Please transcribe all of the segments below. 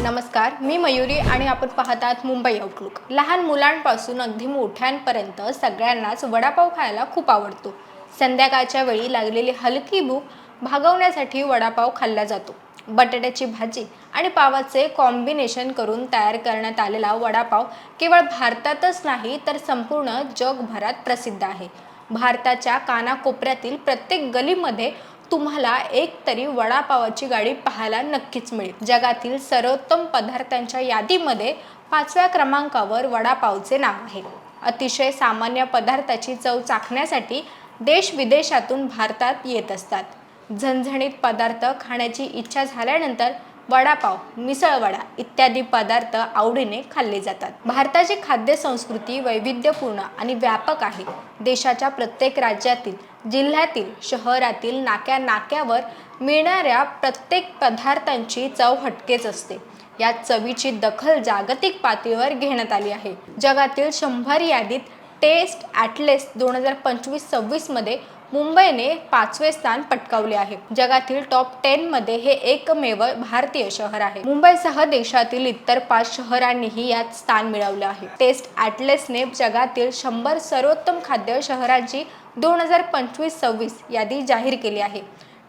नमस्कार, मी मयुरी आणि आपण पाहत आहात मुंबई आउटलुक। लहान मुलांपासून अगदी मोठ्यांपर्यंत सगळ्यांनाच वडापाव खायला खूप आवडतो। संध्याकाळच्या वेळी लागलेली हलकी भूक भागवण्यासाठी वडापाव खाल्ला जातो। बटाट्याची भाजी आणि पावाचे कॉम्बिनेशन करून तयार करण्यात आलेला वडापाव केवळ भारतातच नाही तर संपूर्ण जगभरात प्रसिद्ध आहे। भारताच्या कानाकोपऱ्यातील प्रत्येक गलीमध्ये तुम्हाला एक तरी वडापावाची गाडी पाहायला नक्कीच मिळेल। जगातील सर्वोत्तम पदार्थांच्या यादीमध्ये 5व्या क्रमांकावर वडापावचे नाव आहे। अतिशय सामान्य पदार्थाची चव चाखण्यासाठी देश विदेशातून भारतात येत असतात। झणझणीत पदार्थ खाण्याची इच्छा झाल्यानंतर वडापाव, मिसळ वडा इत्यादी पदार्थ आवडीने खाल्ले जातात। भारताची खाद्य संस्कृती वैविध्यपूर्ण आणि व्यापक आहे। देशाच्या प्रत्येक राज्यातील, जिल्ह्यातील, शहरातील नाक्यानाक्यावर मिळणाऱ्या प्रत्येक पदार्थांची चव हटकेच असते। या चवीची दखल जागतिक पातळीवर घेण्यात आली आहे। जगातील 100 यादीत टेस्ट ॲटलेस 2025-26 मध्ये मुंबईने 5वे स्थान पटकावले आहे। जगातील टॉप 10 मध्ये हे एकमेव भारतीय शहर आहे। मुंबईसह देशातील इतर 5 शहरांनीही यात स्थान मिळवले आहे। टेस्ट ॲटलेसने जगातील 100 सर्वोत्तम खाद्य शहरांची 2025-26 यादी जाहीर केली आहे।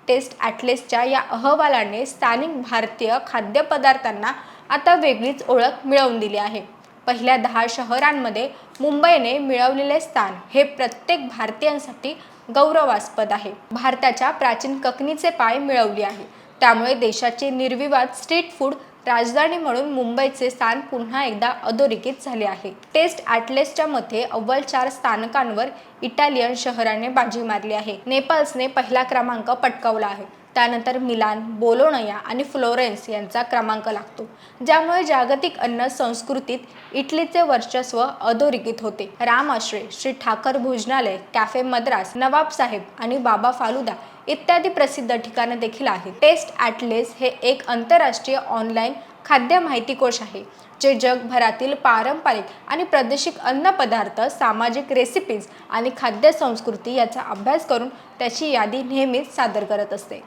टेस्ट ॲटलेसच्या या अहवालाने स्थानिक भारतीय खाद्यपदार्थांना आता वेगळीच ओळख मिळवून दिली आहे। पहिल्या 10 शहरांमध्ये मुंबईने मिळवलेले स्थान हे प्रत्येक भारतीयांसाठी गौरवास्पद आहे। भारताच्या प्राचीन ककनीचे पाय मिळवले आहे। त्यामुळे देशाची निर्विवाद स्ट्रीट फूड राजधानी म्हणून मुंबईचे स्थान पुन्हा एकदा अधोरेखित झाले आहे। टेस्ट ॲटलेसच्या मते अव्वल 4 स्थानकांवर इटालियन शहराने बाजी मारली आहे। नेपल्सने पहिला क्रमांक पटकावला आहे। त्यानंतर मिलान, बोलोनिया आणि फ्लोरेन्स यांचा क्रमांक लागतो, ज्यामुळे जागतिक अन्न संस्कृतीत इटलीचे वर्चस्व अधोरेखित होते। राम आश्रय, श्री ठाकर भोजनालय, कॅफे मद्रास, नवाब साहेब आणि बाबा फालुदा इत्यादी प्रसिद्ध ठिकाणे देखील आहेत। टेस्ट ॲटलेस हे एक आंतरराष्ट्रीय ऑनलाईन खाद्य माहिती कोश आहे, जे जगभरातील पारंपरिक आणि प्रादेशिक अन्नपदार्थ, सामाजिक रेसिपीज आणि खाद्य संस्कृती याचा अभ्यास करून त्याची यादी नेहमीच सादर करत असते।